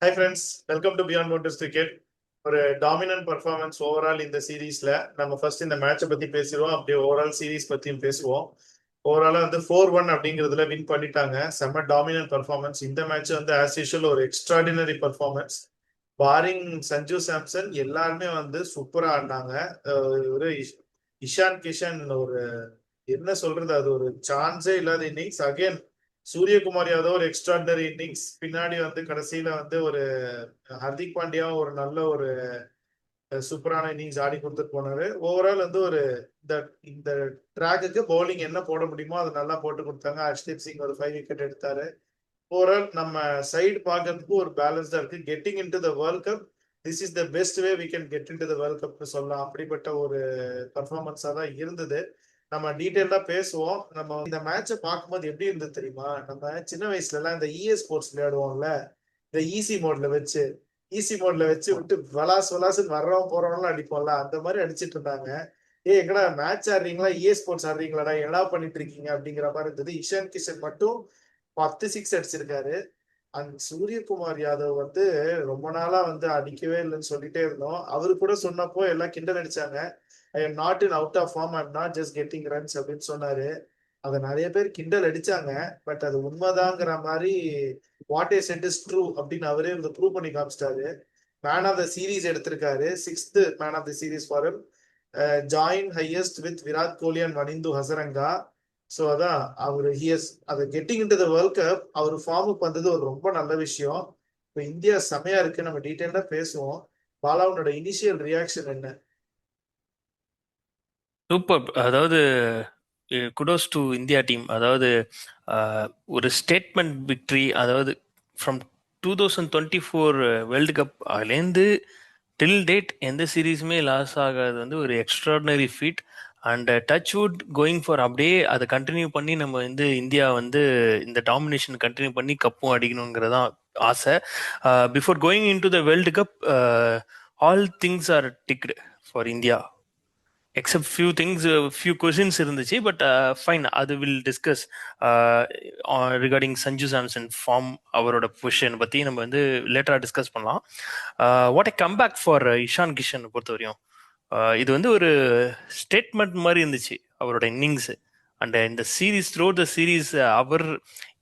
Hi friends, welcome to Beyond Borders Cricket. ஒரு dominant performance overall இந்த சீரீஸ்ல நம்ம ஃபர்ஸ்ட் இந்த மேட்சை பத்தி பேசிடுவோம். அப்படியே ஓவரால் சீரீஸ் பத்தியும் பேசுவோம். ஓவராலா வந்து 4-1 அப்படிங்கிறதுல வின் பண்ணிட்டாங்க. செம்ம டாமினன்ட் பர்ஃபார்மன்ஸ். இந்த மேட்ச் வந்து ஆஸ் யூஷுவல் ஒரு extraordinary performance. Boring Sanju Samson எல்லாருமே வந்து சூப்பரா ஆடினாங்க. ஒரு இஷான் கிஷன் ஒரு என்ன சொல்றது, அது ஒரு சான்ஸே இல்லாத இன்னிங்ஸ். அகைன் சூரியகுமார் யாதவ் ஒரு எக்ஸ்ட்ராடினரி இன்னிங்ஸ். பின்னாடி வந்து கடைசியில வந்து ஒரு ஹர்திக் பாண்டியாவும் ஒரு நல்ல ஒரு சூப்பரான இன்னிங்ஸ் ஆடி கொடுத்துட்டு போனாரு. ஓவரால் வந்து ஒரு இந்த இந்த ட்ராக்குக்கு பவுலிங் என்ன போட முடியுமோ அதை நல்லா போட்டு கொடுத்தாங்க. ஹர்ஷ்தீப் சிங் ஒரு 5 விக்கெட் எடுத்தாரு. ஓவரால் நம்ம சைடு பார்க்கறதுக்கு ஒரு பேலன்ஸ்டா இருக்கு. Getting into the world cup, this is the best way we can get into the world கப்னு சொல்லலாம். அப்படிப்பட்ட ஒரு பர்ஃபார்மன்ஸா தான் இருந்தது. நம்ம டீட்டெயிலா பேசுவோம். நம்ம இந்த மேட்சை பார்க்கும்போது எப்படி இருந்தது தெரியுமா? நம்ம சின்ன வயசுல எல்லாம் இந்த இஏ ஸ்போர்ட்ஸ் விளையாடுவோம்ல, இந்த ஈசி மோட்ல வச்சு விட்டு வலாஸ் வலாசுன்னு வர்றவன் போறவங்களாம் அடிப்போம்ல, அந்த மாதிரி அடிச்சிட்டு இருந்தாங்க. எங்கடா மேட்ச் ஆடுறீங்களா, இஏ ஸ்போர்ட்ஸ் ஆடுறீங்களாடா, என்ன பண்ணிட்டு இருக்கீங்க அப்படிங்கிற மாதிரி இருந்தது. இஷான் கிஷன் மட்டும் 10 சிக்ஸ் அடிச்சிருக்காரு. அண்ட் சூரியகுமார் யாதவ் வந்து ரொம்ப நாளா வந்து அடிக்கவே இல்லைன்னு சொல்லிட்டே இருந்தோம். அவரு கூட சொன்னப்போ எல்லாம் கிண்டல் அடிச்சாங்க. I am not in out of form, I am not just getting runs அப்படின்னு சொன்னாரு. அதை நிறைய பேர் கிண்டல் அடிச்சாங்க. பட் அது உண்மைதாங்கிற மாதிரி what he said is true அப்படின்னு அவரே வந்து ப்ரூவ் பண்ணி காமிச்சிட்டாரு. மேன் ஆஃப் த சீரீஸ் எடுத்திருக்காரு. 6th man of the series for join highest with Virat Kohli and Wanindu Hasaranga. So அதான் அவர் ஹியஸ் அதை getting into the world cup அவர் ஃபார்முக்கு வந்தது ஒரு ரொம்ப நல்ல விஷயம். இப்போ இந்தியா செமையா இருக்கு. நம்ம டீட்டெயிலா பேசுவோம். பாலாவுனோட இனிஷியல் ரியாக்ஷன் என்ன? சூப்பர். அதாவது குடோஸ் டு இந்தியா டீம். அதாவது ஒரு ஸ்டேட்மெண்ட் விக்ட்ரி. அதாவது ஃப்ரம் 2024 வேர்ல்டு கப் அதுலேருந்து டில் டேட் எந்த சீரீஸுமே லாஸ் ஆகாது வந்து ஒரு extraordinary feat. And touch wood going for அப்படியே அதை கண்டினியூ பண்ணி நம்ம வந்து இந்தியா வந்து இந்த டாமினேஷன் கண்டினியூ பண்ணி கப்பும் அடிக்கணுங்கிறதான் ஆசை. Before going into the world cup all things are ticked for India except few things. Few questions இருந்துச்சு, பட் ஃபைன், அது will discuss regarding Sanju Samson form. அவரோட பொசிஷன் பற்றி நம்ம வந்து லேட்டராக டிஸ்கஸ் பண்ணலாம். What a comeback for Ishan Kishan பொறுத்த வரையும் இது வந்து ஒரு ஸ்டேட்மெண்ட் மாதிரி இருந்துச்சு அவரோட இன்னிங்ஸ். அண்ட் இந்த சீரீஸ் த்ரூ த சீரீஸ் அவர்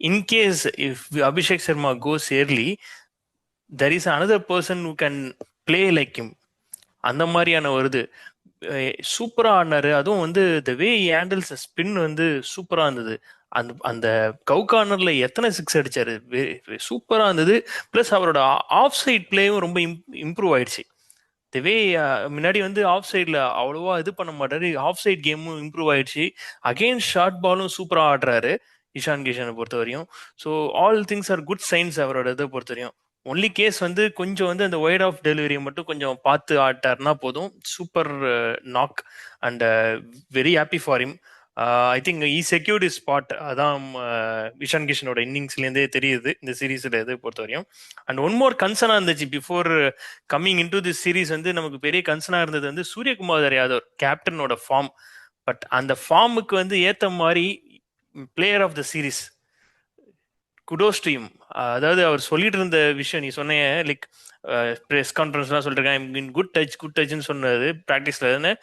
in case if Abhishek Sharma goes early, there is another person who can play like him. அந்த மாதிரியான வருது. சூப்பரா ஆடினாரு. அதுவும் வந்து த வே ஹேண்டில்ஸ் ஸ்பின் வந்து சூப்பரா இருந்தது. அந்த அந்த கவு கார்னர்ல எத்தனை சிக்ஸ் அடிச்சாரு, சூப்பரா இருந்தது. பிளஸ் அவரோட ஆஃப் சைட் பிளேயும் ரொம்ப இம்ப்ரூவ் ஆயிடுச்சு. த வே முன்னாடி வந்து ஆஃப் சைட்ல அவ்வளோவா இது பண்ண மாட்டாரு. ஆஃப் சைட் கேமும் இம்ப்ரூவ் ஆயிடுச்சு. அகெயின் ஷார்ட் பாலும் சூப்பரா ஆடுறாரு இஷான் கிஷனை பொறுத்த வரையும். So all things are good science அவரோட இதை பொறுத்த வரையும். ஒன்லி கேஸ் வந்து கொஞ்சம் வந்து அந்த ஒய்ட் ஆஃப் டெலிவரியை மட்டும் கொஞ்சம் பார்த்து ஆட்டாருன்னா போதும். Super knock. And very happy for him. I think E secured is spot. அதான் இஷான் கிஷனோட இன்னிங்ஸ்லேருந்தே தெரியுது இந்த சீரீஸில் இதை பொறுத்த வரையும். அண்ட் ஒன் மோர் கன்சர்னா இருந்துச்சு before coming into this series. வந்து நமக்கு பெரிய கன்சர்னா இருந்தது வந்து சூரியகுமார் யாதவ் கேப்டனோட ஃபார்ம். பட் அந்த ஃபார்முக்கு வந்து ஏற்ற மாதிரி player of the series kudos team. அதாவது அவர் சொல்லிட்டு இருந்த விஷயம் நீ சொன்ன, லைக் ப்ரெஸ் கான்ஃபரன்ஸ்லாம் சொல்லிட்டு இருக்கேன், குட் டச் குட் டச்னு சொன்னது ப்ராக்டிஸ்ல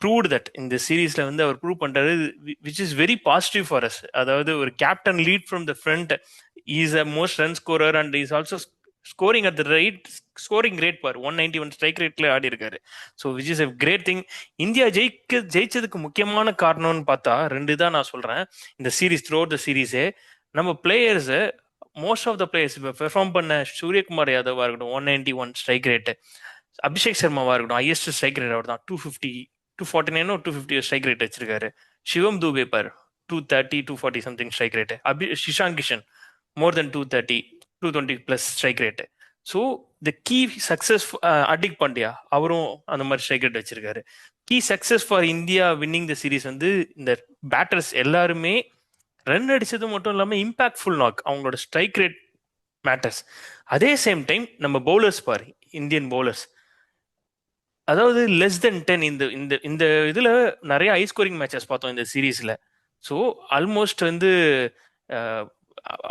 ப்ரூவ்ட் தட் இந்த சீரீஸ்ல வந்து அவர் ப்ரூவ் பண்றாரு, which is very positive for us. அதாவது ஒரு captain lead from the front, is a most run scorer and is also scoring at the right scoring rate பார் 191 strike ரேட்ல ஆடி இருக்காரு. So which is a great thing. India ஜெயிச்சதுக்கு முக்கியமான காரணம்னு பார்த்தா ரெண்டு தான் நான் சொல்றேன். இந்த சீரீஸ் த்ரூ த சீரீஸே நம்ம players, most of the players இப்போ பெர்ஃபார்ம் பண்ண சூரியகுமார் யாதவா இருக்கட்டும் 191 ஸ்ட்ரைக் ரேட்டு, அபிஷேக் சர்மாவா இருக்கட்டும் ஹையஸ்ட் ஸ்ட்ரைக் ரேட் அவர் தான் 250 249 250 ஸ்ட்ரைக் ரேட் வச்சிருக்காரு. சிவம் தூபே பார் 230 240 something strike rate. Ishan Kishan more than 230 220 plus strike rate. So the key success Hardik Pandya அவரும் அந்த மாதிரி ஸ்ட்ரைக் ரேட் வச்சிருக்காரு. Key success for India winning the series வந்து இந்த பேட்டர்ஸ் எல்லாருமே ரன் அடிச்சது மட்டும் இல்லாம இம்பாக்ட்ஃபுல் நாக், அவங்களோட ஸ்ட்ரைக் ரேட் மேட்டர்ஸ். அதே சேம் டைம் நம்ம பவுலர்ஸ் பாரு, இந்தியன் பவுலர்ஸ், அதாவது லெஸ் தென் 10. இந்த இந்த இந்த இதுல நிறைய ஹை ஸ்கோரிங் மேட்சஸ் பார்த்தோம் இந்த சீரீஸ்ல. ஸோ ஆல்மோஸ்ட் வந்து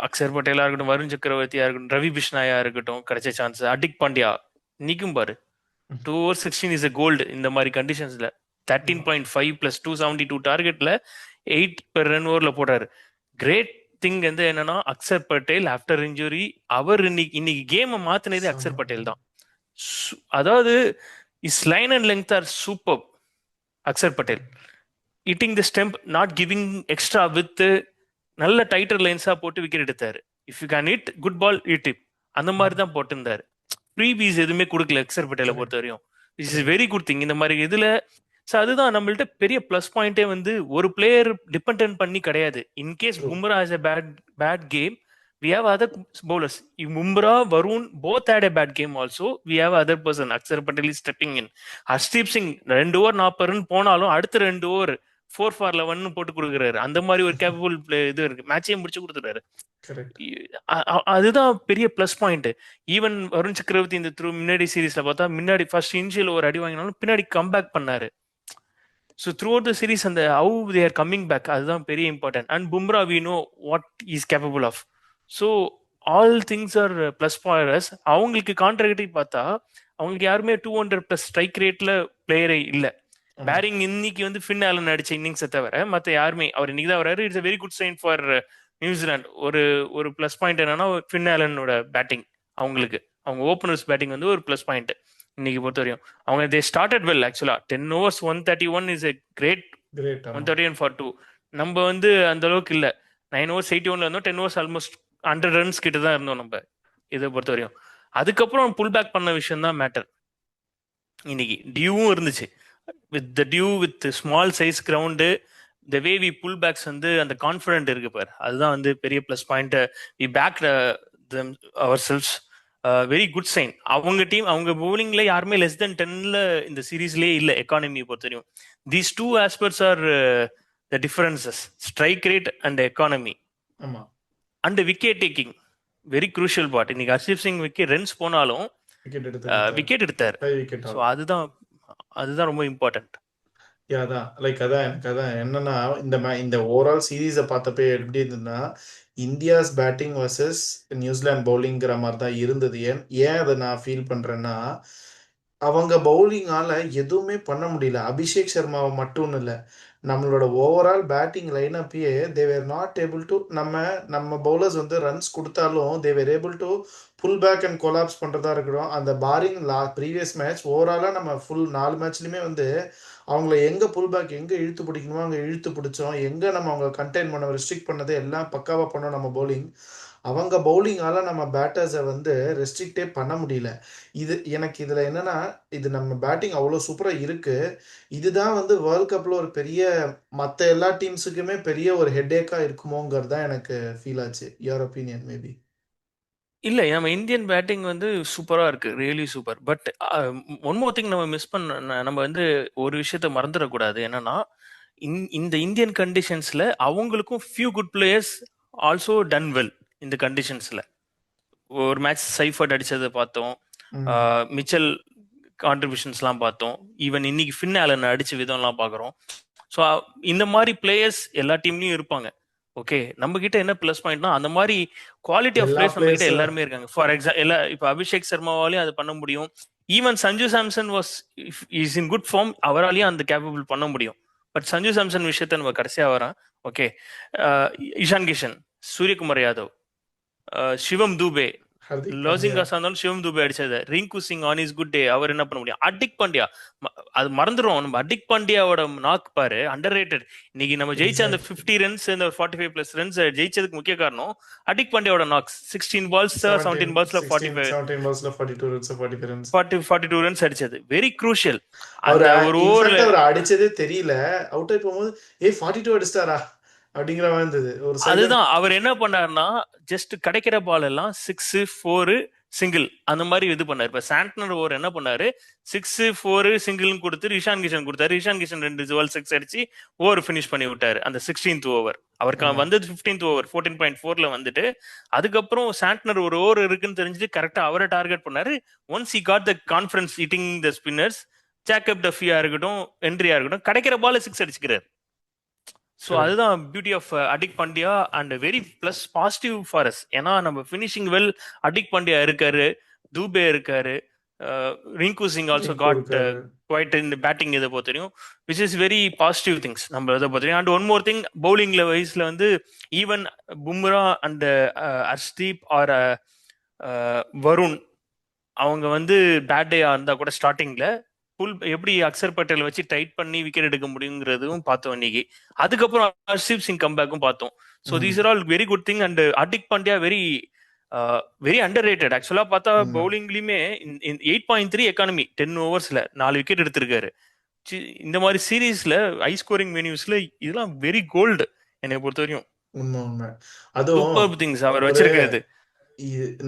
அக்ஷர் பட்டேலா இருக்கட்டும், வருண் சக்கரவர்த்தியா இருக்கட்டும், ரவி பிஷ்னாயா இருக்கட்டும், கிடைச்ச சான்ஸ். ஹர்திக் பாண்டியா நிக்கும் பாரு, 2 over 16 இஸ் a கோல்டு இந்த மாதிரி கண்டிஷன்ஸ்ல. 13.5 plus 272 டார்கெட்ல 8 per run ஓவர்ல போடுறாரு. கிரேட் திங் வந்து என்னன்னா, அக்ஷர் பட்டேல் ஆஃப்டர் இன்ஜுரி அவர் இன்னைக்கு கேமை மாத்தினதே அக்ஷர் பட்டேல் தான். அதாவது is line and length are super. Axar Patel hitting the stump, not giving extra with நல்ல டைட்டர் லைன்ஸா போட்டு விக்கெட் எடுத்தாரு. If you can hit good ball hit it, அந்த மாதிரி தான் போட்டிருந்தாரு. ப்ரீபீஸ் எதுவுமே கொடுக்கல அக்ஷர் பட்டேலை பொறுத்த வரையும். It's is very good thing இந்த மாதிரி இதுல. ஸோ அதுதான் நம்மள்ட்ட பெரிய ப்ளஸ் பாயிண்டே வந்து ஒரு பிளேயர் டிபெண்ட் பண்ணி கிடையாது. In case Bumrah has a bad game, we have other bowlers. If Bumrah, Varun both had a bad game also, we have other person. Akshar Patel is stepping in. Harshdeep Singh 2 over 40 run போனாலும் அடுத்த 2 over 4 for 11 போட்டு கொடுக்குறாரு. அந்த மாதிரி ஒரு capable இது இருக்கு. மேட்சையே முடிச்சு கொடுத்துட்டாரு. அதுதான் பெரிய பிளஸ் பாயிண்ட். ஈவன் வருண் சக்கரவர்த்தி இந்த முன்னாடி சீரீஸ்ல பார்த்தா, முன்னாடி ஃபர்ஸ்ட் இனிஷியல் ஒரு அடி வாங்கினாலும் பின்னாடி கம்பேக் பண்ணாரு. So throughout the series அந்த how they are coming back, அதுதான் பெரிய important. And Bumrah we know what is capable of. So all things are plus pointers. அவங்களுக்கு கான்ட்ராக்டை பார்த்தா அவங்களுக்கு யாருமே 200+ ஸ்ட்ரைக் ரேட்ல பிளேயரே இல்லை. பேரிங் இன்னைக்கு வந்து ஃபின் ஆலன் அடிச்ச இன்னிங்ஸை தவிர மற்ற யாருமே, அவர் இன்னைக்கு தான் வராரு. It's a very good sign for New Zealand. ஒரு பிளஸ் பாயிண்ட் என்னன்னா, ஃபின் ஆலனோட பேட்டிங், அவங்க ஓப்பனர்ஸ் பேட்டிங் வந்து ஒரு பிளஸ் பாயிண்ட் இன்னைக்கு பொறுத்த வரையும். அவங்க தே ஸ்டார்டட் வெல் ஆக்சுவலா. 10 overs 131 is a great 131 for 2. நம்ம வந்து அந்த அளவுக்கு இல்ல. 9 overs 81ல இருந்தோம். 10 overs ஆல்மோஸ்ட் 100 runs கிட்ட தான் இருந்தோம் நம்ம இதை பொறுத்த வரையும். அதுக்கப்புறம் புல் பேக் பண்ண விஷயம் தான் மேட்டர். இன்னைக்கு டியூவும் இருந்துச்சு. With the dew, with small size ground, the way we pull backs வந்து அந்த கான்ஃபிடென்ட் இருக்கு பாரு, அதுதான் வந்து பெரிய plus point. We back ourselves. Very good sign. அவங்க டீம், அவங்க பவுலிங்ல யாருமே less than 10ல இந்த சீரீஸ்லயே இல்ல எக்கானமி பொறுத்த வரையும். These two aspects are the differences, strike rate and economy. And wicket taking very crucial part. இன்னைக்கு ஹர்ஷீப் சிங் ரன்ஸ் போனாலும் விக்கெட் எடுத்தார். ஸோ அதுதான் ரொம்ப இம்பார்ட்டன்ட். அதான் என்னன்னா, இந்த ஓவரால் சீரீஸை பார்த்தப்ப எப்படி இருந்ததுன்னா, இந்தியாஸ் பேட்டிங் வர்சஸ் நியூசிலாந்து பவுலிங்கிற மாதிரி தான் இருந்தது. ஏன் அதை நான் ஃபீல் பண்றேன்னா, அவங்க பவுலிங்கால எதுவுமே பண்ண முடியல. அபிஷேக் சர்மாவை மட்டும் இல்லை, நம்மளோட ஓவரால் பேட்டிங் லைனப்பையே தேவர் நாட் ஏபிள் டு, நம்ம பவுலர்ஸ் வந்து ரன்ஸ் கொடுத்தாலும் they were able to pull back and collapse பண்ணுறதா இருக்கட்டும். அந்த பாரிங் ப்ரீவியஸ் மேட்ச் ஓவராலாக நம்ம ஃபுல் 4 மேட்ச்லையுமே வந்து அவங்கள எங்கே புல் பேக் எங்கே இழுத்து பிடிக்கணுமோ அங்கே இழுத்து பிடிச்சோம். எங்கே நம்ம அவங்க கண்டெயின் பண்ண ரெஸ்ட்ரிக்ட் பண்ணது எல்லாம் பக்காவாக பண்ணோம் நம்ம பவுலிங். அவங்க பவுலிங்கால நம்ம பேட்டர்ஸை வந்து ரெஸ்ட்ரிக்டே பண்ண முடியல. எனக்கு இதில் என்னன்னா, இது நம்ம பேட்டிங் அவ்வளோ சூப்பராக இருக்கு. இதுதான் வந்து வேர்ல்ட் கப்பில் ஒரு பெரிய, மற்ற எல்லா டீம்ஸுக்குமே பெரிய ஒரு ஹெட்டேக்காக இருக்குமோங்கிறது தான் எனக்கு ஃபீல் ஆச்சு. Your opinion maybe? இல்ல, நம்ம இந்தியன் பேட்டிங் வந்து சூப்பரா இருக்கு, really super. But one more thing நம்ம மிஸ் பண்ண, நம்ம வந்து ஒரு விஷயத்த மறந்துடக்கூடாது. என்னன்னா, இந்த இந்தியன் கண்டிஷன்ஸ்ல அவங்களுக்கும் few good players also done well இந்த கண்டிஷன்ஸ்ல. ஒரு மேட்ச் சைஃபர்ட் அடிச்சதை பார்த்தோம், மிச்சல் கான்ட்ரிபியூஷன்ஸ்லாம் பார்த்தோம், ஈவன் இன்னைக்கு ஃபின் ஆலன் அடிச்ச விதம்லாம் பார்க்குறோம். ஸோ இந்த மாதிரி பிளேயர்ஸ் எல்லா டீம்லயும் இருப்பாங்க. ஓகே, நம்ம கிட்ட என்ன பிளஸ் பாயிண்ட்னா, அந்த மாதிரி குவாலிட்டி ஆஃப் பிளேயர்ஸ் நம்ம கிட்ட எல்லாருமே இருக்காங்க. ஃபார் எக்ஸாம்பிள் இப்போ அபிஷேக் சர்மாவாலையும் அது பண்ண முடியும். Even Sanju Samson is in good form, அவராலையும் அந்த கேப்பபிள் பண்ண முடியும். பட் சஞ்சு சாம்சன் விஷயத்த நம்ம கடைசியா வரோம். ஓகே, இஷான் கிஷன், சூரியகுமார் யாதவ், சிவம் தூபே, லோசிங்காஸா இருந்தாலும் சிவம் தூபே அடிச்சது, Rinku Singh on his good day அவர் என்ன பண்ண முடியும். ஹர்திக் பாண்டியா, அது மறந்துடும் நம்ம. ஹர்திக் பாண்டியாவோட நாக் பாரு, அண்டர் ரேட்டட். இன்னைக்கு நம்ம ஜெயிச்ச அந்த 50 runs இந்த 45+ runs ஜெயிச்சதுக்கு முக்கிய காரணம் ஹர்திக் பாண்டியாவோட நாக்ஸ். 16 balls 17 balls 42 runs அடிச்சது வெரி குரூஷியல். ஒரு ஓவர்ல அடிச்சதே தெரியல, அவுட் ஆகி போகும்போது 42 அடிச்சாரா அப்படிங்கிற மாதிரி இருந்தது. அதுதான் அவர் என்ன பண்ணாருன்னா, ஜஸ்ட் கிடைக்கிற பால் எல்லாம் 6 4 சிங்கிள் அந்த மாதிரி இது பண்ணாரு. இப்ப சாண்ட்னர் ஓவர் என்ன பண்ணாரு, 6 4 சிங்கிள் கொடுத்து இஷான் கிஷன் கொடுத்தாரு. இஷான் கிஷன் 2 6 அடிச்சு ஓவர் பினிஷ் பண்ணி விட்டாரு அந்த 16th ஓவர். அவருக்கு வந்தது 15th ஓவர் 14.4ல வந்துட்டு, அதுக்கப்புறம் சாண்ட்னர் ஒரு ஓவர் இருக்குன்னு தெரிஞ்சுட்டு கரெக்டா அவரை டார்கெட் பண்ணாரு. Once he got the confidence hitting the spinners, Jacob டஃபியா இருக்கட்டும், ஹென்ரியா இருக்கட்டும், கிடைக்கிற பால் 6 அடிச்சுக்கிறாரு. ஸோ அதுதான் beauty of Hardik Pandya and very plus positive for us. ஏன்னா நம்ம ஃபினிஷிங் வெல் அடிக் பாண்டியா இருக்காரு, தூபே இருக்காரு, ரிங்கு சிங் ஆல்சோ ரிங்கு காட் இருக்காரு. குவைட் இந்த பேட்டிங் இதை பொறுத்த தெரியும், which is very positive things நம்ம இதை பொறுத்த தெரியும். அண்ட் ஒன் மோர் திங், பவுலிங்ல வைஸ்ல வந்து even Bumrah and Arshdeep or Varun அவங்க வந்து பேட் டேயா இருந்தா கூட ஸ்டார்டிங்ல புல் எப்படி அக்சர் பட்டேல் வச்சு டைட் பண்ணி விக்கெட் எடுக்க முடியுங்கிறதும் பார்த்தோம் இன்னைக்கு. அதுக்கப்புறம் ஹர்ஷீப் சிங் கம்பேக்கும் பார்த்தோம். So these are all very good thing. And Hardik Pandya very very under rated. ஆக்சுவலா பார்த்தா பவுலிங்லயுமே 8.3 எக்கானமி 10 ஓவர்ஸ்ல 4 விக்கெட் எடுத்திருக்காரு. இந்த மாதிரி சீரீஸ்ல ஹை ஸ்கோரிங் வென்யூஸ்ல இதெல்லாம் வெரி கோல்டு என்னை பொறுத்த வரையும். உண்மை அதுவும் சூப்பர் திங்ஸ் அவர் ஒரு வச்சிருக்கிறது.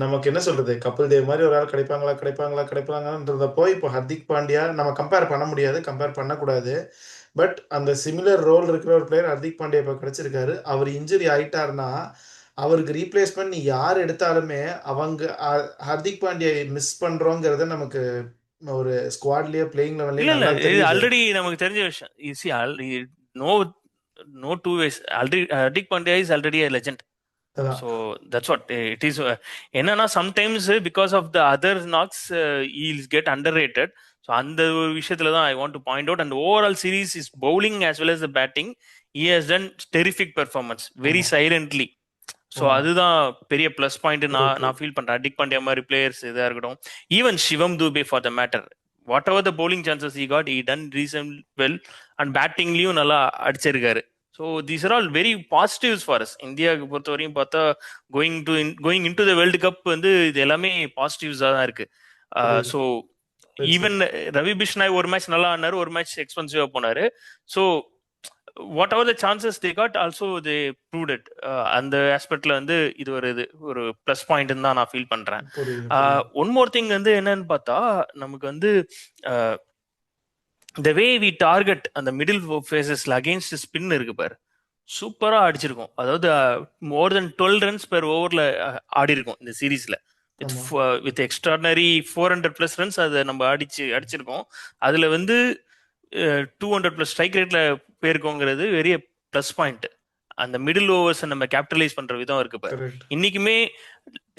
நமக்கு என்ன சொல்றது, கபில் தேவ் மாதிரி ஒரு ஆள் கிடைப்பாங்களான்றதப்போ இப்போ ஹர்திக் பாண்டியா நம்ம கம்பேர் பண்ண முடியாது, கம்பேர் பண்ணக்கூடாது. பட் அந்த சிமிலர் ரோல் இருக்கிற ஒரு பிளேயர் ஹர்திக் பாண்டியா இப்போ கிடைச்சிருக்காரு. அவர் இன்ஜுரி ஆயிட்டாருன்னா அவருக்கு ரீப்ளேஸ்மெண்ட் யார் எடுத்தாலுமே அவங்க ஹர்திக் பாண்டியா மிஸ் பண்றோங்கிறத நமக்கு ஒரு ஸ்குவாட்லயே பிளேயிங் லெவல்லே இல்ல நல்லா இது தெரியுது. ஆல்ரெடி நமக்கு தெரிஞ்ச விஷயம். No no two ways. Already Hardik Pandya is already a legend. So that's what it is. என்னன்னா sometimes because of the other knocks he'll get underrated. So அந்த ஒரு விஷயத்துல தான் I want to point out. And overall series is bowling as well as the batting. He has done terrific performance very silently. So அதுதான் பெரிய plus point நான் feel பண்றேன். ஹர்திக் பாண்டியா மாதிரி players இதாக இருக்கட்டும், even Shivam Dube for the matter, whatever the bowling chances he got, he done recent well. And பேட்டிங்லயும் நல்லா அடிச்சிருக்காரு. So these are all very positives for us. இந்தியாவுக்கு பொறுத்த வரையும் பார்த்தா going into the world cup வந்து இது எல்லாமே பாசிட்டிவ்ஸாக தான் இருக்கு. ஸோ ஈவன் ரவி பிஷ்னாய் ஒரு மேட்ச் நல்லா ஆனாரு, ஒரு மேட்ச் எக்ஸ்பென்சிவா போனாரு. So what ever the chances they got also they proved it. அந்த ஆஸ்பெக்ட்ல வந்து இது ஒரு ப்ளஸ் பாயிண்ட் தான் நான் ஃபீல் பண்றேன். ஒன் மோர் திங் வந்து என்னன்னு பார்த்தா, நமக்கு வந்து த வே வி டார்கெட் அந்த மிடில் ஃபேசஸ்ல அகேன்ஸ்ட் ஸ்பின் இருக்கு பாரு, சூப்பரா அடிச்சிருக்கோம். அதாவது மோர் தென் 12 ரன்ஸ் பெர் ஓவர்ல ஆடி இருக்கும் இந்த சீரீஸ்ல. வித் எக்ஸ்ட்ராடனரி 400+ ரன்ஸ் அதை நம்ம அடிச்சிருக்கோம். அதுல வந்து 200+ ஸ்ட்ரைக் ரேட்ல போயிருக்கோங்கிறது வெரிய ப்ளஸ் பாயிண்ட். அந்த மிடில் ஓவர்ஸ் நம்ம கேபிட்டலைஸ் பண்ற விதம் இருக்கு பாரு. இன்னைக்குமே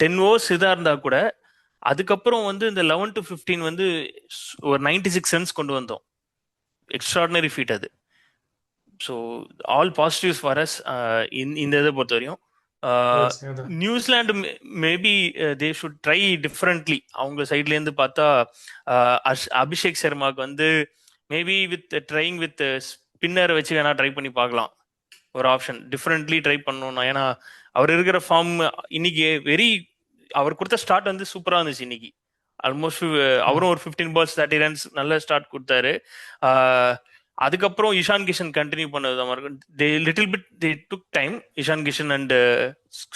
10 ஓவர்ஸ் இதா இருந்தா கூட அதுக்கப்புறம் வந்து இந்த 11 to 15 வந்து ஒரு 96 ரன்ஸ் கொண்டு வந்தோம். எக்ஸ்ட்ராடினரி ஃபீட் அது. So all positives for as இந்த இதை பொறுத்த வரையும். New Zealand maybe they should try differently. அவங்க சைட்ல இருந்து பார்த்தா அபிஷேக் சர்மாவுக்கு வந்து maybe with trying with spinner வச்சு வேணா ட்ரை பண்ணி பார்க்கலாம். ஒரு ஆப்ஷன் டிஃப்ரெண்ட்லி ட்ரை பண்ணணும். ஏன்னா அவர் இருக்கிற ஃபார்ம் இன்னைக்கு அவர் கொடுத்த ஸ்டார்ட் வந்து சூப்பரா இருந்துச்சு இன்னைக்கு. ஆல்மோஸ்ட் அவரும் ஒரு 15 balls 30 runs நல்ல ஸ்டார்ட் கொடுத்தாரு. அதுக்கப்புறம் இஷான் கிஷன் கண்டினியூ பண்ணது இருக்கும். They little bit they took time, Ishan Kishan and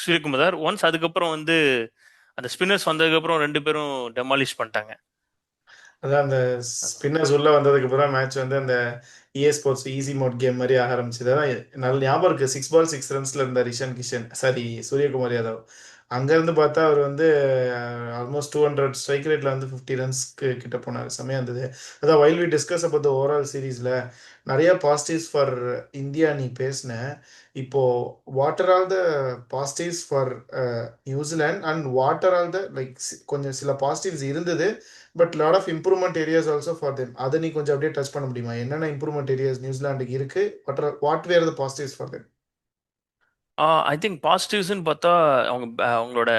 Suryakumar ones. அதுக்கப்புறம் வந்து அந்த ஸ்பின்னர்ஸ் வந்ததுக்கப்புறம் 2 பேரும் டெமாலிஷ் பண்ணிட்டாங்க. அதான் அந்த ஸ்பின்னர்ஸ் உள்ள வந்ததுக்கு அப்புறம் மேட்ச் வந்து அந்த EA sports easy mode game மாதிரி ஆரம்பிச்சது. அதான் நல்ல ஞாபகம் இருக்கு. 6 balls 6 runsல இருந்தார் இஷான் கிஷன், சாரி சூரியகுமார் யாதவ். அங்கேருந்து பார்த்தா அவர் வந்து ஆல்மோஸ்ட் 200 ஸ்ட்ரைக் ரேட்டில் வந்து 50 ரன்ஸ்க்கு கிட்ட போனார். செம்மையாக இருந்தது. அதான் வைல் வி டிஸ்கஸ் அப்போ ஓவரால் சீரீஸில் நிறைய பாசிட்டிவ்ஸ் ஃபார் இந்தியா நீ பேசின. இப்போ what are all the positives for New Zealand and what are all the like கொஞ்சம் சில பாசிட்டிவ்ஸ் இருந்தது, but lot of improvement areas also for them. அதை நீ கொஞ்சம் அப்படியே டச் பண்ண முடியுமா? என்னென்ன இம்ப்ரூவ்மெண்ட் ஏரியாஸ் நியூசிலாண்டுக்கு இருக்கு? What were the positives for them? I think பாசிட்டிவ்ஸ்ன்னு பார்த்தா அவங்களோட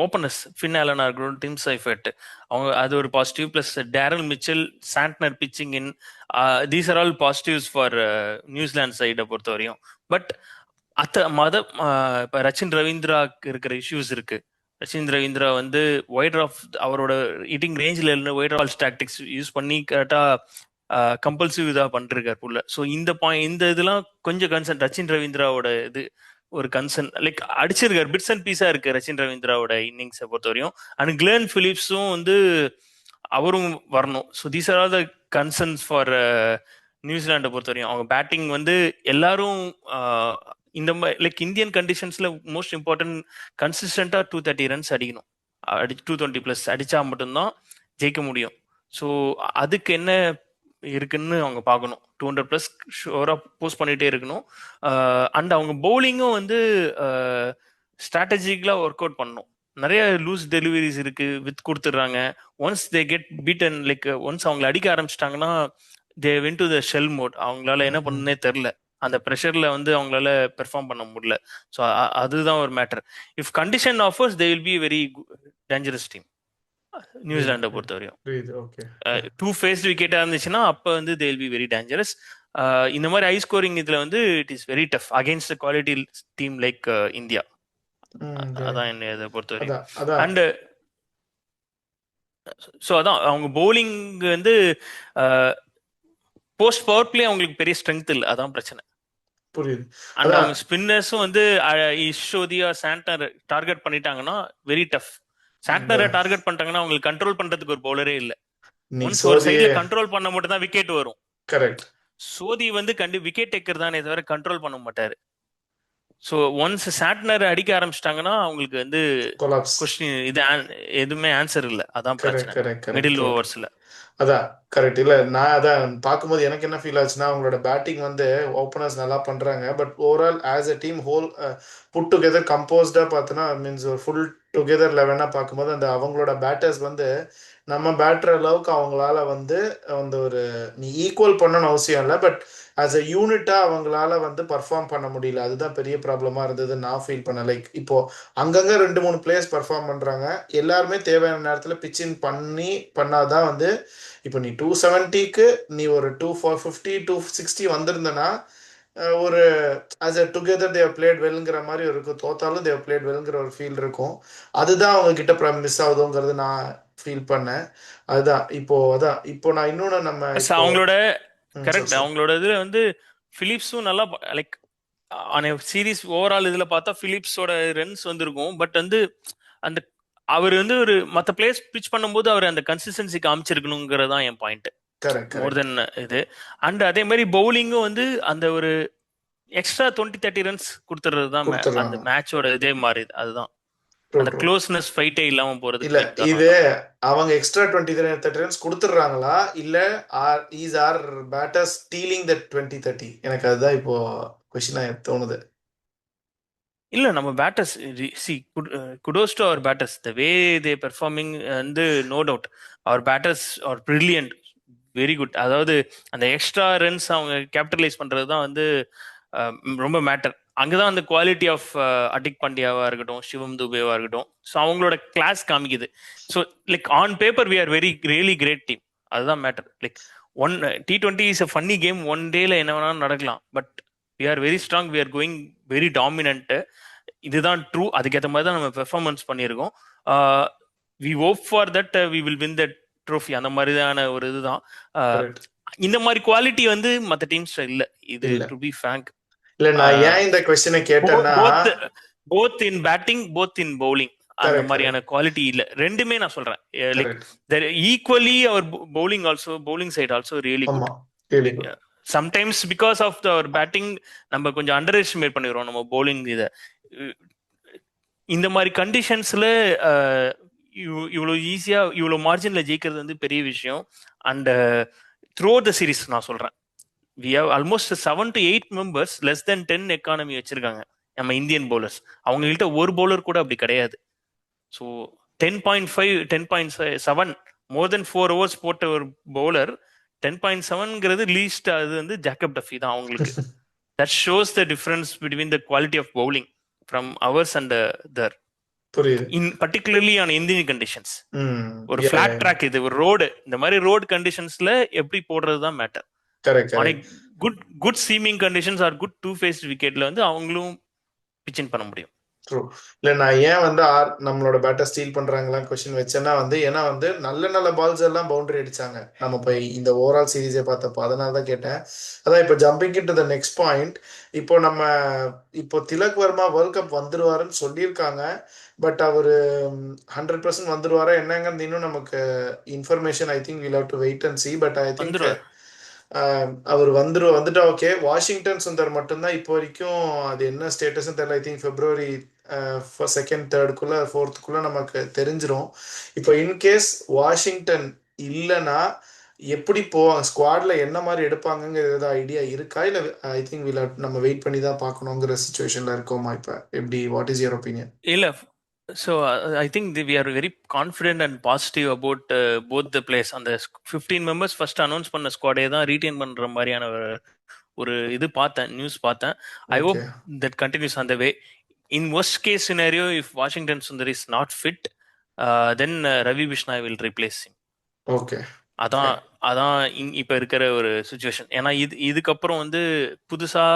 ஓப்பனர்ஸ் ஃபின் ஆலனா இருக்கட்டும், டிம் சைஃபர்ட், அது ஒரு positive. Plus Daryl Mitchell, Santner pitching in, these are all positives for New Zealand சைடை பொறுத்த வரையும். பட் இப்போ ரச்சின் ரவீந்திராக்கு இருக்கிற இஷ்யூஸ் இருக்கு. ரச்சின் ரவீந்திரா வந்து வைடர் ஆஃப் அவரோட ஹிட்டிங் ரேஞ்சில் இருந்து வைடர் ஆல் டாக்டிக்ஸ் யூஸ் பண்ணி கரெக்டாக கம்பல்சிவ் இதாக பண்ணிருக்காரு உள்ள. ஸோ இந்த இதெல்லாம் கொஞ்சம் கன்சர்ன். ரச்சின் ரவீந்திராவோட இது ஒரு கன்சர்ன். லைக் அடிச்சிருக்காரு, பிட்ஸ் அண்ட் பீஸா இருக்கு ரச்சின் ரவீந்திராவோட இன்னிங்ஸை பொறுத்த வரையும். அண்ட் கிளென் பிலிப்ஸும் வந்து அவரும் வரணும். So these are all the concerns for நியூசிலாண்டை பொறுத்த வரையும். அவங்க பேட்டிங் வந்து எல்லாரும் இந்த மாதிரி லைக் இந்தியன் கண்டிஷன்ஸ்ல மோஸ்ட் இம்பார்ட்டன்ட் கன்சிஸ்டண்டா 230 ரன்ஸ் அடிக்கணும். 220+ அடிச்சா மட்டும்தான் ஜெயிக்க முடியும். ஸோ அதுக்கு என்ன இருக்குன்னு அவங்க பார்க்கணும். 200 ப்ளஸ் ஷோரா போஸ்ட் பண்ணிட்டே இருக்கணும். அண்ட் அவங்க பவுலிங்கும் வந்து ஸ்ட்ராட்டஜிக்கலா ஒர்க் அவுட் பண்ணணும். நிறைய லூஸ் டெலிவரிஸ் இருக்கு, வித் கொடுத்துட்றாங்க. Once they get beaten, like once அவங்களை அடிக்க ஆரம்பிச்சிட்டாங்கன்னா they went to the shell mode. அவங்களால என்ன பண்ணுன்னே தெரில. அந்த ப்ரெஷர்ல வந்து அவங்களால பெர்ஃபார்ம் பண்ண முடியல. ஸோ அதுதான் ஒரு matter. If condition offers they will be very dangerous team நியூசிலாண்டை பொறுத்தவரையும். ஓகே. டூ ஃபேஸ்ட் விக்கெட்டா இருந்துச்சுன்னா அப்ப வந்து they will be very dangerous. இந்த மாதிரி ஹை ஸ்கோரிங் இதுல வந்து it is very tough against quality team like India. அதான் என்ன இதை பொறுத்தவரையும். அண்ட் ஸோ அதான் அவங்க பவுலிங் வந்து போஸ்ட் பவர் பிளே அவங்களுக்கு பெரிய ஸ்ட்ரென்த் இல்லை, அதான் பிரச்சனை. புரியுது. அண்ட் அவங்க ஸ்பின்னர்ஸும் வந்து ஈஸ்வதியா சாண்டனர் டார்கெட் பண்ணிட்டாங்கன்னா வெரி டஃப். சாண்டனரை டார்கெட் பண்ணிட்டாங்கன்னா அவங்களுக்கு கண்ட்ரோல் பண்றதுக்கு ஒரு பவுலரே இல்லை. ஒன்ஸ் ஒரு சைட்ல கண்ட்ரோல் பண்ண மட்டும் தான் விக்கெட் வரும். கரெக்ட். சோதி வந்து விக்கெட் டேக்கர் தானே தவிர கண்ட்ரோல் பண்ண மாட்டாரு. ஸோ ஒன்ஸ் சாட்னர் அடிக்க ஆரம்பிச்சிட்டாங்கன்னா அவங்களுக்கு வந்து கொஸ்டின் இது எதுவுமே ஆன்சர் இல்லை, அதான் பிரச்சனை மிடில் ஓவர்ஸ்ல. அதான் கரெக்ட். இல்ல நான் அதான் பார்க்கும்போது எனக்கு என்ன ஃபீல் ஆச்சுன்னா, அவங்களோட பேட்டிங் வந்து ஓப்பனர்ஸ் நல்லா பண்றாங்க, but overall as a team whole put together கம்போஸ்டா பார்த்தோன்னா மீன்ஸ் ஒரு ஃபுல் டுகெதர் லெவனா பார்க்கும்போது அந்த அவங்களோட பேட்டர்ஸ் வந்து நம்ம பேட்டர் அளவுக்கு அவங்களால வந்து அந்த ஒரு நீ ஈக்குவல் பண்ணணும்னு அவசியம் இல்லை, பட் ஆஸ் அ யூனிட்டா அவங்களால வந்து பர்ஃபார்ம் பண்ண முடியல. அதுதான் பெரிய ப்ராப்ளமா இருந்தது நான் ஃபீல் பண்ண. லைக் இப்போ அங்கங்க 2-3 பிளேயர்ஸ் பர்ஃபார்ம் பண்றாங்க, எல்லாருமே தேவையான நேரத்துல பிச்சிங் பண்ணாதான் வந்து இப்போ நீ 270க்கு நீ ஒரு 250 260 வந்திருந்தனா ஒரு as a together they've played வெல்ங்கிற மாதிரி இருக்கும். தோத்தாலும் தேவ் பிளேட் வெல்ங்கிற ஒரு ஃபீல் இருக்கும். அதுதான் அவங்க கிட்ட மிஸ் ஆகுதுங்கிறது நான் ஃபீல் பண்ணேன். அதுதான் இப்போ நான் இன்னொன்னு நம்ம அவங்களோட கரெக்ட். அவங்களோட இதுல வந்து பிலிப்ஸும் நல்லா லைக் சீரீஸ் ஓவரால் இதுல பார்த்தா பிலிப்ஸோட ரன்ஸ் வந்திருக்கும். பட் வந்து அந்த அவர் வந்து ஒரு மற்ற பிளேயர்ஸ் பிச் பண்ணும்போது அவர் அந்த கன்சிஸ்டன்சி காமிச்சிருக்கணுங்கிறதான் என் பாயிண்ட் மோர் தென் இது. அண்ட் அதே மாதிரி பவுலிங்கும் வந்து அந்த ஒரு எக்ஸ்ட்ரா 20-30 ரன்ஸ் கொடுத்துறது தான் அந்த மேட்சோட இதே மாதிரி. அதுதான் அந்த க்ளோஸ்னஸ் ஃபைட்டே இல்லாம போறது. இல்ல இது அவங்க எக்ஸ்ட்ரா 20-30 ரன்ஸ் கொடுத்துறாங்களா இல்ல is our batters stealing that 20-30? எனக்கு அதுதான் இப்போ क्वेश्चन தோணுது. இல்ல நம்ம batters see kudos to our batters the way they performing வந்து no doubt our batters are brilliant, very good. அதாவது அந்த எக்ஸ்ட்ரா ரன்ஸ் அவங்க கேபிட்டலைஸ் பண்றது தான் வந்து ரொம்ப மேட்டர். அங்கதான் அந்த குவாலிட்டி ஆஃப் அடிக் பாண்டியாவா இருக்கட்டும், சிவம் துபேவா இருக்கட்டும், ஸோ அவங்களோட கிளாஸ் காமிக்குது. So like on paper we are really great team, அதுதான் matter. Like T20 is a funny game, one டேல என்ன வேணாலும் நடக்கலாம், but we are very strong, we are going very dominant. இதுதான் ட்ரூ. அதுக்கேற்ற மாதிரி தான் நம்ம பெர்ஃபார்மன்ஸ் பண்ணியிருக்கோம். We hope for that we will win that trophy. அந்த மாதிரியான ஒரு இதுதான். இந்த மாதிரி குவாலிட்டி வந்து மற்ற டீம்ஸ் இல்ல. இது டு பி ஃபிராங்க். இல்ல நான் ஏன் இந்த क्वेश्चனை கேட்டேன்னா both in batting both in bowling அந்த மாதிரியான குவாலிட்டி இல்ல. ரெண்டுமே நான் சொல்றேன் லைக் ஈக்குவலி அவர் bowling also bowling side also really good. Sometimes because of அவர் பேட்டிங் நம்ம கொஞ்சம் அண்டர் எஸ்டிமேட் பண்ணிடுறோம் நம்ம பவுலிங் இதை. இந்த மாதிரி கண்டிஷன்ஸ்ல இவ்வளோ ஈஸியா இவ்வளோ மார்ஜின்ல ஜெயிக்கிறது வந்து பெரிய விஷயம். அண்ட் த்ரூ த சீரீஸ் நான் சொல்றேன் we have almost 7 to 8 members less than 10 economy வச்சிருக்காங்க நம்ம இந்தியன் பவுலர்ஸ். அவங்கள்ட்ட ஒரு பவுலர் கூட அப்படி கிடையாது. ஸோ 10.5 10.7 மோர் தென் 4 overs போட்ட ஒரு பவுலர் 10.7ங்கிறது லீஸ்ட். அது வந்து ஜாக்கப் டஃபி தான் அவங்களுக்கு. That shows the difference between the quality of bowling from ours and their. In particularly on Indian conditions. ஒரு ஃபிளாட் ட்ராக், இது ஒரு ரோடு, இந்த மாதிரி ரோடு கண்டிஷன்ஸ்ல எப்படி போடுறது தான் matter. Good seaming conditions or good two paced விக்கெட்ல வந்து அவங்களும் பிச்சிங் பண்ண முடியும். இல்ல நான் ஏன் வந்து நம்மளோட பேட்டர் ஸ்டீல் பண்றாங்களா கொஸ்டின் வச்சேன்னா வந்து ஏன்னா வந்து நல்ல பால்ஸ் எல்லாம் பவுண்டரி அடிச்சாங்க நம்ம போய் இந்த ஓவரால் சீரீஸை பார்த்தப்போ. அதனால தான் கேட்டேன். அதான் இப்போ jumping to the next point. இப்போ திலக் வர்மா வேர்ல்ட் கப் வந்துருவாருன்னு சொல்லியிருக்காங்க. பட் அவரு 100% வந்துருவாரா என்னங்கிறது இன்னும் நமக்கு information I think will have to wait and see. But I think அவர் வந்துட்டா ஓகே. வாஷிங்டன் சுந்தர் மட்டும்தான் இப்போ வரைக்கும் அது என்ன ஸ்டேட்டஸ்ன்னு தெரியல. I think February 2nd 3rd 4th நமக்கு தெரிஞ்சிரும். இப்போ இன்கேஸ் வாஷிங்டன் இல்லைன்னா எப்படி போவாங்க ஸ்குவாட்ல என்ன மாதிரி எடுப்பாங்கங்கிற ஏதாவது ஐடியா இருக்கா இல்ல ஐ திங்க் நம்ம வெயிட் பண்ணி தான் பார்க்கணுங்கிற சுச்சுவேஷன்ல இருக்கோமா இப்ப எப்படி வாட் இஸ் யுவர் ஒப்பீனியன்? இல்ல. So I think we are very confident and positive about both the players. அந்த 15 members ஃபர்ஸ்ட் அனௌன்ஸ் பண்ண ஸ்குவாடே தான் ரீடைன் பண்ற மாதிரியான ஒரு இது பார்த்தேன், நியூஸ் பார்த்தேன். I hope okay that continues அந்த way. In worst case scenario if Washington Sundar is not fit, then Ravi Bishnoi will replace him. Okay அதான் அதான் இப்ப இருக்கிற ஒரு சுச்சுவேஷன். ஏன்னா இதுக்கப்புறம் வந்து புதுசா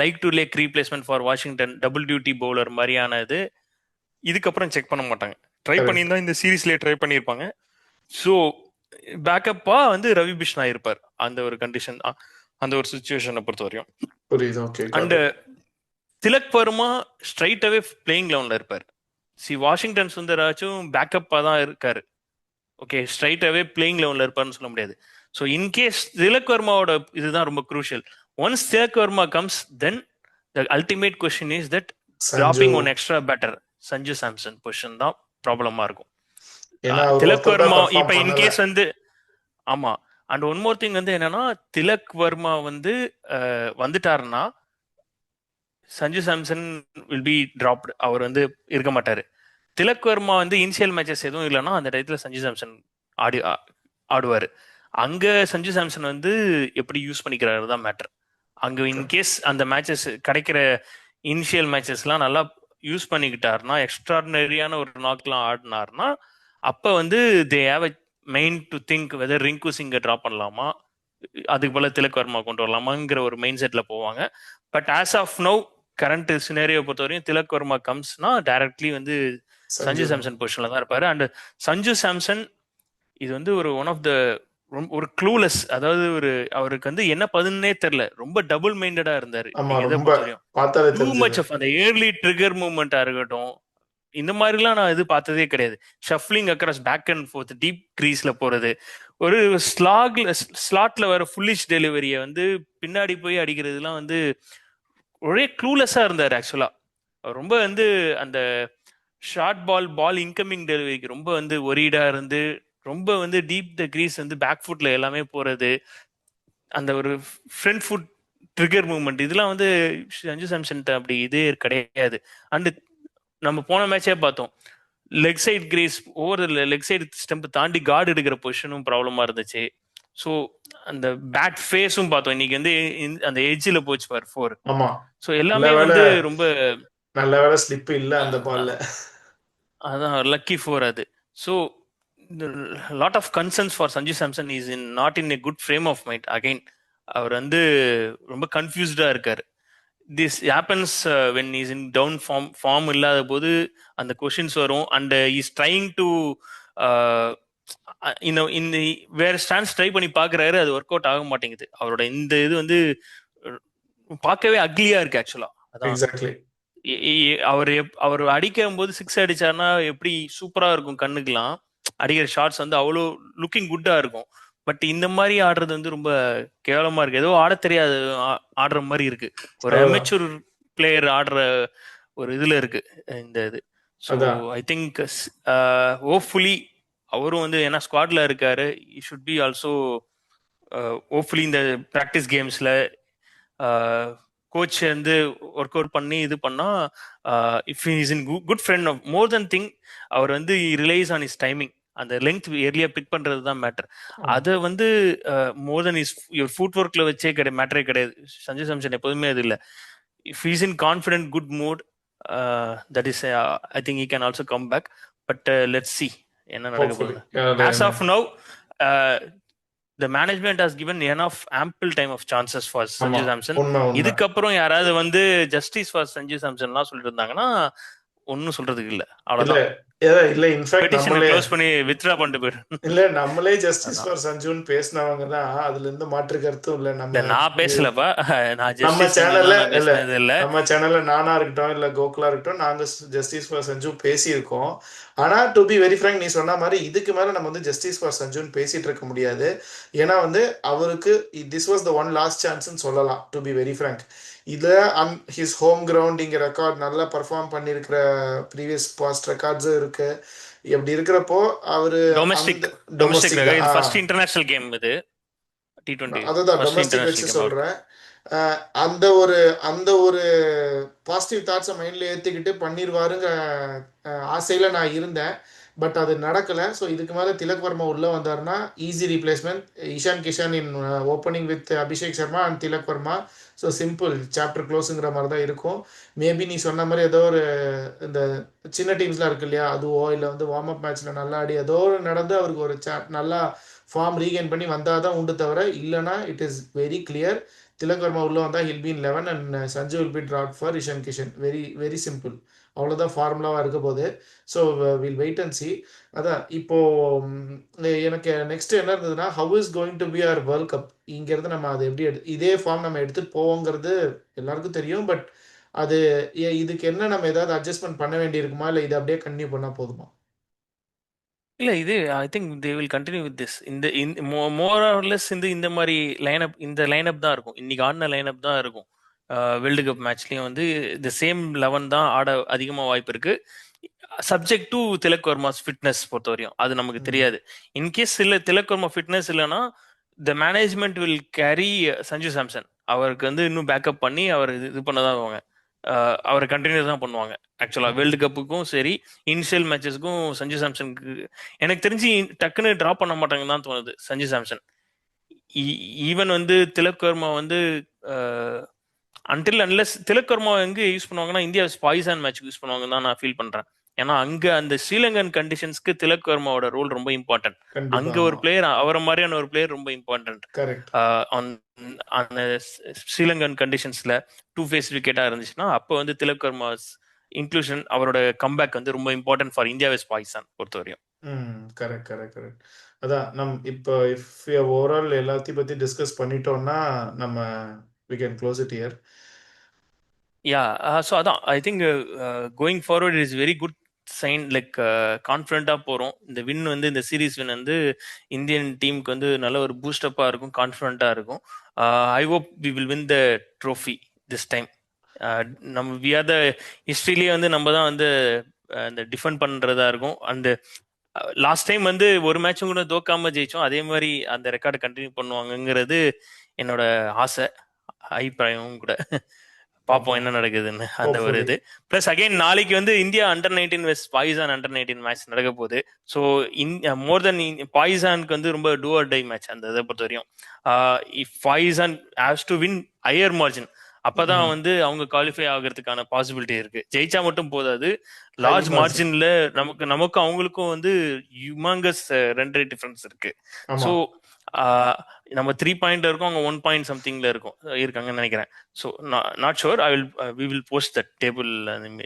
like to lake replacement for Washington double duty bowler மாதிரியான இது இதுக்கப்புறம் செக் பண்ண மாட்டாங்க. Try Correct. பண்ணியிருந்தா இந்த சீரீஸ்லயே ட்ரை பண்ணியிருப்பாங்க. ஸோ பேக்கப்பா வந்து ரவி பிஷ்னா இருப்பார் அந்த ஒரு கண்டிஷன், அந்த ஒரு சுச்சுவேஷனை பொறுத்த வரையும். புரியுது. ஓகே அண்ட் திலக் வர்மா ஸ்ட்ரைட்டாவே பிளேயிங் லெவன்ல இருப்பார். வாஷிங்டன் சுந்தராச்சும் பேக்கப்பா தான் இருக்காரு. ஓகே, ஸ்ட்ரைட்டாவே பிளேயிங் லெவன்ல இருப்பாருன்னு சொல்ல முடியாது. ஸோ இன்கேஸ் திலக் வர்மாவோட இதுதான் ரொம்ப crucial. Once Tilak Varma comes, then the ultimate question is that dropping one extra batter Sanju Samson position தான் ப்ராப்ளமா இருக்கும். திலக் வர்மா இப்ப இன்கேஸ் வந்து ஆமா. அண்ட் ஒன் மோர் திங் வந்து என்னன்னா, திலக் வர்மா வந்து வந்துட்டாருன்னா Sanju Samson will be dropped. அவர் வந்து இருக்க மாட்டாரு. திலக் வர்மா வந்து இனிஷியல் மேட்சஸ் எதுவும் இல்லைன்னா அந்த டயத்துல சஞ்சு சாம்சன் ஆடுவாரு. அங்க சஞ்சு சாம்சன் வந்து எப்படி யூஸ் பண்ணிக்கிறாரு தான் மேட்டர். அங்க இன்கேஸ் அந்த மேட்சஸ் கிடைக்கிற இனிஷியல் மேட்சஸ்லாம் நல்லா யூஸ் பண்ணிக்கிட்டாருன்னா, எக்ஸ்ட்ராடினரியான ஒரு நாக்லாம் ஆடினார்னா, அப்ப வந்து they have a main to think whether Rinku சிங்கை ட்ராப் பண்ணலாமா, அதுக்கு போல திலக் வர்மா கொண்டு வரலாமாங்கிற ஒரு மெயின் செட்ல போவாங்க. But as of now current scenario பொறுத்தவரையும் திலக் வர்மா கம்ஸ்னா டைரக்ட்லி வந்து சஞ்சு சாம்சன் பொசிஷன்ல தான் இருப்பாரு. அண்ட் சஞ்சு சாம்சன் இது வந்து ஒரு ஒன் ஆஃப் த ஒரு க்ளூலெஸ், அதாவது ஒரு அவருக்கு வந்து என்ன பண்ணுன்னே தெரியல, ரொம்ப டபுள் மைண்டடா இருந்தாரு. இதை பொறுத்தவரையும் டூ மச் ஆஃப் அந்த ஏர்லி ட்ரிகர் மூவ்மெண்டா இருக்கட்டும், இந்த மாதிரிலாம் நான் இது பார்த்ததே கிடையாது. Shuffling across back and forth deep கிரீஸ்ல போறது, ஒரு ஸ்லாட்ல வர ஃபுல்லிஷ் டெலிவரியை வந்து பின்னாடி போய் அடிக்கிறதுலாம் வந்து ஒரே க்ளூலெஸ்ஸா இருந்தார். ஆக்சுவலா ரொம்ப வந்து அந்த ஷார்ட் பால் இன்கமிங் டெலிவரிக்கு ரொம்ப வந்து ஒரீடா இருந்து, ரொம்ப வந்து டீப் த கிரீஸ் வந்து பேக் ஃபுட்ல எல்லாமே போறது, அந்த ஒரு ஃப்ரண்ட் ஃபுட் ட்ரிகர் மூவ்மெண்ட், இதெல்லாம் வந்து சஞ்சு சாம்சன் அப்படி இதே கிடையாது. அண்ட் நம்ம போன மேட்சே பார்த்தோம், leg side crease over leg side stump தாண்டி கார்டு எடுக்கிற பொசிஷனும் ப்ராப்ளமா இருந்துச்சு. ஸோ அந்த பேட் ஃபேஸும் பார்த்தோம் இன்னைக்கு வந்து அந்த எட்ஜில் போச்சு பார் 4. ஸோ எல்லாமே வந்து ரொம்ப நல்ல வேளை ஸ்லிப் இல்ல அந்த பால்ல. அதான் லக்கி 4 அது. So lot of concerns for Sanju Samson is not in a good frame of mind. Again அவர் வந்து ரொம்ப கன்ஃபியூஸ்டா இருக்காரு. This happens when is in down form இல்லாத போது அந்த கொஷின்ஸ் வரும். அண்ட் இஸ் ட்ரைங் டு இந்த வேற ஸ்டாண்ட்ஸ் ட்ரை பண்ணி பாக்குறாரு, அது ஒர்க் அவுட் ஆக மாட்டேங்குது. அவரோட இந்த இது வந்து பார்க்கவே அக்லியா இருக்கு ஆக்சுவலா. அதான் அவர் அடிக்கும் போது 6 அடிச்சாருன்னா எப்படி சூப்பரா இருக்கும், கண்ணுக்கெல்லாம் அடிக்கிற ஷாட்ஸ் வந்து அவ்வளோ லுக்கிங் குட்டா இருக்கும். பட் இந்த மாதிரி ஆடுறது வந்து ரொம்ப கேவலமா இருக்கு. ஏதோ ஆட தெரியாது ஆடுற மாதிரி இருக்கு, ஒரு அமெச்சூர் பிளேயர் ஆடுற ஒரு இதுல இருக்கு இந்த இது. ஸோ ஐ திங்க் ஹோப்ஃபுல்லி அவரும் வந்து ஏன்னா ஸ்குவாட்ல இருக்காரு, ஷுட் பி ஆல்சோ ஹோப்ஃபுல்லி இந்த ப்ராக்டிஸ் கேம்ஸ்ல கோச் வந்து ஒர்க் அவுட் பண்ணி இது பண்ணா, if is in good friend of more than thing, அவர் வந்து ரிலைஸ் ஆன் இஸ் டைமிங், அந்த லெங்த் ஏர்லியா பிக் பண்றது தான் மேட்டர். அதை வந்து மோர் தென் இஸ் ஃபுட் ஒர்க்ல வச்சே மேட்டரே கிடையாது. சஞ்சு சாம்சன் எப்போதுமே அது இல்லை. If is in confident good mood, that is I think he can also come back. But let's see என்ன நடக்க போகுது. As of now the management has given enough ample time of chances for Sanju Samson. இதுக்கப்புறம் யாராவது வந்து justice for Sanju சாம்சன்லாம் சொல்லிட்டு இருந்தாங்கன்னா ஒன்னும் சொல்றதுக்கு இல்ல, அவ்வளவுதான். இல்ல இன்ஃபேக்ட் நம்மளே க்ளோஸ் பண்ணி வித்ட்ரா பண்ணிட்டு போயிரு. இல்ல நம்மளே ஜஸ்டிஸ் ஃபார் சஞ்சுன்னு பேசினவங்க தான், அதுல இருந்து மாற்று கருத்தும் இல்ல. நான் பேசலப்பா, நான் நம்ம சேனல்ல இல்ல, நம்ம சேனல்ல நானா இருக்கட்டும் இல்ல கோகுலா இருக்கட்டும், நாங்க ஜஸ்டிஸ் ஃபார் சஞ்சு பேசியிருக்கோம். ஆனா டு பி வெரி ஃப்ராங்க், நீ சொன்ன மாதிரி இதுக்கு மேல நம்ம வந்து ஜஸ்டிஸ் ஃபார் சஞ்சுன்னு பேசிட்டு இருக்க முடியாது. ஏன்னா வந்து அவருக்கு this was the one last சான்ஸ்ன்னு சொல்லலாம், டு பி வெரி ஃப்ராங்க். இதுல ஹிஸ் ஹோம் கிரவுண்ட் இங்க ரெக்கார்ட் நல்லா பர்ஃபார்ம் பண்ணிருக்கிற ப்ரீவியஸ் பாஸ்ட் ரெக்கார்ட்ஸும் இருக்கு. அப்படி இருக்கிறப்போ அவரு டொமஸ்டிக் அந்த டொமஸ்டிக் டொமஸ்டிக் தான். இது ஃபர்ஸ்ட் இன்டர்நேஷனல் கேம் இது. T20 அதுதான் ஃபர்ஸ்ட் டொமஸ்டிக் இன்டர்நேஷனல் வச்சு கேம் அவருக்கு. சொல்றேன். அந்த ஒரு அந்த ஒரு பாசிட்டிவ் தாட்ஸை மைண்ட்ல ஏத்திக்கிட்டு பண்ணிடுவாருங்க ஆசையில நான் இருந்தேன். பட் அது நடக்கல. ஸோ இதுக்கு மேல திலக் வர்மா உள்ள வந்தாருன்னா easy replacement. Ishan Kishan in opening with Abhishek Sharma and Tilak Varma. So simple chapter க்ளோஸுங்கிற மாதிரி தான் இருக்கும். மேபி நீ சொன்ன மாதிரி ஏதோ ஒரு இந்த சின்ன டீம்ஸ்லாம் இருக்கு இல்லையா, அதுவோ இல்லை வந்து வார்ம் அப் மேட்ச்ல நல்லா ஆடி ஏதோ ஒரு நடந்து அவருக்கு ஒரு நல்லா ஃபார்ம் ரீகெயின் பண்ணி வந்தால் தான் உண்டு தவிர, இல்லைனா it is very clear. Tilak Varma உள்ள வந்தால் he'll be in 11 and Sanju will be dropped for Ishan Kishan. Very very simple. அவ்வளோதான் ஃபார்முலாவாக இருக்க போகுது. So will wait and see. அதான் இப்போ எனக்கு நெக்ஸ்ட் என்ன இருந்ததுன்னா, how is going to be our world cup. இங்கேருந்து நம்ம அதை எப்படி இதே ஃபார்ம் நம்ம எடுத்துகிட்டு போவோங்கிறது எல்லாருக்கும் தெரியும். பட் அது இதுக்கு என்ன நம்ம ஏதாவது அட்ஜஸ்ட்மெண்ட் பண்ண வேண்டியிருக்குமா, இல்லை இதை அப்படியே கண்டினியூ பண்ணால் போதுமா? இல்ல இது I think they will continue with this. இந்த மோர் ஆர் லெஸ் இந்த மாதிரி லைனப், இந்த லைனப் தான் இருக்கும். இன்னைக்கு ஆடின லைனப் தான் இருக்கும். வேர்ல்டு கப் மேட்ச்லயும் வந்து இந்த சேம் 11 தான் ஆட அதிகமாக வாய்ப்பு இருக்கு. சப்ஜெக்ட் டு திலக் வர்மாஸ் ஃபிட்னஸ் பொறுத்த வரையும் அது நமக்கு ம். தெரியாது. இன்கேஸ் இல்ல திலக் வர்மா ஃபிட்னஸ் இல்லைன்னா the management will carry Sanju Samson. அவருக்கு வந்து இன்னும் பேக்கப் பண்ணி அவர் இது பண்ணதான் அவங்க அவரை கண்டினியூ தான் பண்ணுவாங்க. ஆக்சுவலா வேர்ல்டு ம். கப்புக்கும் சரி, இனிஷியல் மேட்சஸ்க்கும் சஞ்சு சாம்சனுக்கு எனக்கு தெரிஞ்சு டக்குன்னு டிராப் பண்ண மாட்டாங்கன்னு தான் தோணுது சஞ்சு சாம்சன். ஈவன் வந்து திலக் வர்மா வந்து அன்டில் அன்லெஸ் திலக் வர்மா எங்க யூஸ் பண்ணுவாங்கன்னா இந்தியா பாகிஸ்தான் மேட்ச்க்கு யூஸ் பண்ணுவாங்கன்னு தான் நான் ஃபீல் பண்றேன். ஏன்னா அங்க அந்த ஸ்ரீலங்கன் கண்டிஷன்ஸ்க்கு திலக் வர்மாவோட ரோல் ரொம்ப இம்பார்ட்டன்ட். கண்டிப்பா. அங்க ஒரு ஆமா. பிளேயர் அவரை மாதிரியான ஒரு பிளேயர் ரொம்ப இம்பார்ட்டன்ட். கரெக்ட். அந்த ஸ்ரீலங்கன் கண்டிஷன்ஸ்ல டூ ஃபேஸ் விக்கெட்டா இருந்துச்சுன்னா அப்போ வந்து திலக் வர்மாஸ் இன்க்ளூஷன், அவரோட கம்பேக் வந்து ரொம்ப இம்பார்ட்டன்ட் ஃபார் இந்தியா வெஸ் பாகிஸ்தான் பொறுத்தவரையும். Correct, correct, correct. அதான் இப்போ இஃப் ஓவரால் எல்லாத்தையும் பத்தி டிஸ்கஸ் பண்ணிட்டோம்னா நம்ம we can close it here. Yeah so அதான் I think going forward is very good sign. Like கான்ஃபிடென்ட்டாக போகிறோம். இந்த வின் வந்து இந்த சீரீஸ் வின் வந்து இந்தியன் டீமுக்கு வந்து நல்ல ஒரு பூஸ்டப்பாக இருக்கும், கான்ஃபிடென்ட்டாக இருக்கும். I hope we will win the trophy this time. நம்ம வி ஆர் த ஹிஸ்ட்ரியிலேயே வந்து நம்ம தான் வந்து இந்த டிஃபெண்ட் பண்ணுறதா இருக்கும். அந்த லாஸ்ட் டைம் வந்து ஒரு மேட்சும் கூட தோக்காம ஜெயிச்சோம். அதே மாதிரி அந்த ரெக்கார்டை கண்டினியூ பண்ணுவாங்கங்கிறது என்னோட ஆசை, அபிப்பிராயமும் கூட. பார்ப்போம் பார்ப்போம். என்ன நடக்குதுன்னு அந்த ஒரு ஹோப்ஃபுல்லி. இது. பிளஸ் அகைன் நாளைக்கு வந்து India under 19 west Pakistan under 19 match நடக்க போகுது. ஸோ மோர் தென் பாகிஸ்தானுக்கு வந்து ரொம்ப டூ ஆர் டை மேட்ச் அந்த இதை பொறுத்த வரையும். If Pakistan ஹேவ்ஸ் to win higher margin, அப்பதான் வந்து அவங்க குவாலிஃபை ஆகிறதுக்கான பாசிபிலிட்டி இருக்கு. ஜெயிச்சா மட்டும் போதாது, ஹை லார்ஜ் மார்ஜின். மார்ஜின்ல நமக்கு அவங்களுக்கும் வந்து யுமாங்கஸ் ரன் ரேட் டிஃபரன்ஸ் இருக்கு. ஆமா. ஸோ நம்ம 3 பாயிண்ட்ல இருக்கோம், அவங்க 1 பாயிண்ட் சம்திங்ல இருக்கும் இருக்காங்கன்னு நினைக்கிறேன். So not sure. We will post that table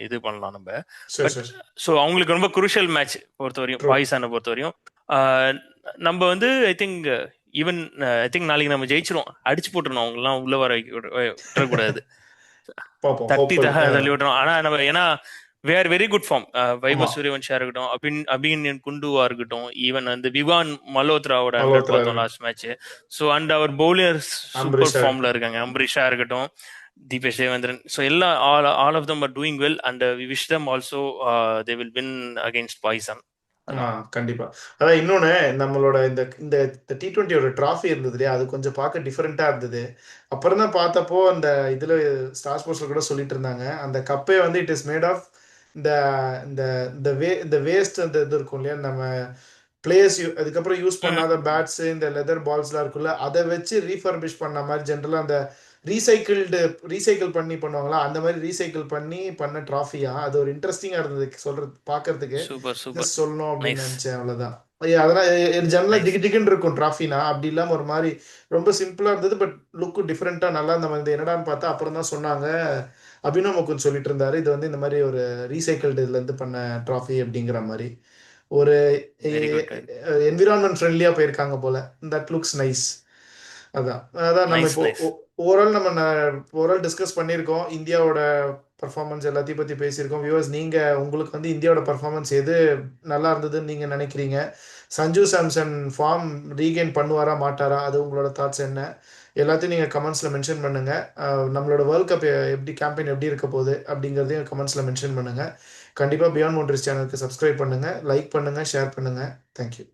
இது பண்ணலாம் நம்ம. சரி, பட் சரி. ஸோ அவங்களுக்கு ரொம்ப குருஷியல் மேட்ச் பொறுத்தவரையும், ட்ரூ. பாகிஸ்தானை பொறுத்தவரையும். நம்ம வந்து I think even I think நாளைக்கு நம்ம ஜெயிச்சிரும், அடிச்சு போட்டுருணும் அவங்கலாம் உள்ள வர விட்டுறக்கூடாது. பார்ப்போம். தட்டி ஹோப்ஃபுல்லி. தள்ளி விட்டுரும். ஆனா நம்ம ஏன்னா way are very good form. ஆமா. வைபவ் சூரியவன்ஷா இருக்கட்டும், அபின் குண்டுவா இருக்கட்டும், ஈவன் வந்து விவான் மல்ஹோத்ராவோட 100 மல்ஹோத்ரா பார்த்தோம் லாஸ்ட் மேட்ச். ஸோ அண்ட் அவர் பவுலர்ஸ் சூப்பர் அம்பரீஷா ஃபார்ம்ல இருக்கட்டும். இருக்காங்க. அம்பரீஷா இருக்கட்டும், தீபேஷ் தேவேந்திரன். ஸோ எல்லா all of them are doing well and we wish them also they will win against Pakistan. அதான். கண்டிப்பா. அதான் இன்னொன்னு, நம்மளோட இந்த இந்த T20யோட டிராஃபி இருந்தது இல்லையா, அது கொஞ்சம் பார்க்க டிஃபரெண்டா இருந்தது. அப்புறம் தான் பார்த்தப்போ அந்த இதுல ஸ்டார் ஸ்போர்ட்ஸ்ல கூட சொல்லிட்டு இருந்தாங்க, அந்த கப்பே வந்து இட் இஸ் மேட் ஆஃப் இந்த இந்த இந்த வேஸ்ட் அந்த இது இருக்கும் இல்லையா, நம்ம பிளேயர்ஸ் அதுக்கப்புறம் யூஸ் பண்ணாத பேட்ஸ், இந்த லெதர் பால்ஸ்லாம் இருக்குல்ல, அதை வச்சு ரீஃபர்பிஷ் பண்ண மாதிரி ஜென்ரலா அந்த ரீசைக்கிள் பண்ணி பண்ணுவாங்களா, அந்த மாதிரி ரீசைக்கிள் பண்ணி பண்ண டிராஃபியா. அது ஒரு இன்ட்ரெஸ்டிங்கா இருந்தது சொல்றது பார்க்கறதுக்கு. Super super. ஜஸ்ட் சொல்லணும் அப்படின்னு நைஸ் நினைச்சேன், அவ்வளவுதான். அதெல்லாம் ஜெனரலா நைஸ். திகு திகுன்னு இருக்கும் டிராஃபினா, அப்படி இல்லாம ஒரு மாதிரி ரொம்ப சிம்பிளா இருந்தது. பட் லுக்கு டிஃப்ரெண்டா நல்லா இந்த மாதிரி என்னடான்னு பார்த்தா அப்புறம் தான் சொன்னாங்க. அபினவ் முகுந்த் சொல்லிட்டு இருந்தாரு, இது வந்து இந்த மாதிரி ஒரு ரீசைக்கிள்டு இதுல இருந்து பண்ண டிராஃபி அப்படிங்கிற மாதிரி. ஒரு வெரி குட். என்விரான்மெண்ட் ஃப்ரெண்ட்லியா போயிருக்காங்க போல. That looks nice. அதான் அதான் நம்ம நைஸ் இப்போ நைஸ். ஓவரால் நம்ம ஓவரால் டிஸ்கஸ் பண்ணியிருக்கோம். இந்தியாவோட பர்ஃபார்மன்ஸ் எல்லாத்தையும் பத்தி பேசியிருக்கோம். வியூவர்ஸ் நீங்க உங்களுக்கு வந்து இந்தியாவோட பர்ஃபார்மன்ஸ் எது நல்லா இருந்ததுன்னு நீங்க நினைக்கிறீங்க? சஞ்சு சாம்சன் ஃபார்ம் ரீகெயின் பண்ணுவாரா? மாட்டாரா? அது உங்களோட தாட்ஸ் என்ன? எல்லாத்தையும் நீங்க கமெண்ட்ஸ்ல மென்ஷன் பண்ணுங்க. நம்மளோட வேர்ல்ட் கப் எப்படி கேம்பெயின் எப்படி இருக்க போகுது அப்படிங்கிறதையும் கமெண்ட்ஸ்ல மென்ஷன் பண்ணுங்க. கண்டிப்பா பியாண்ட் பவுண்டரிஸ் சேனலுக்கு சப்ஸ்கிரைப் பண்ணுங்க, லைக் பண்ணுங்க, ஷேர் பண்ணுங்க. தேங்க்யூ.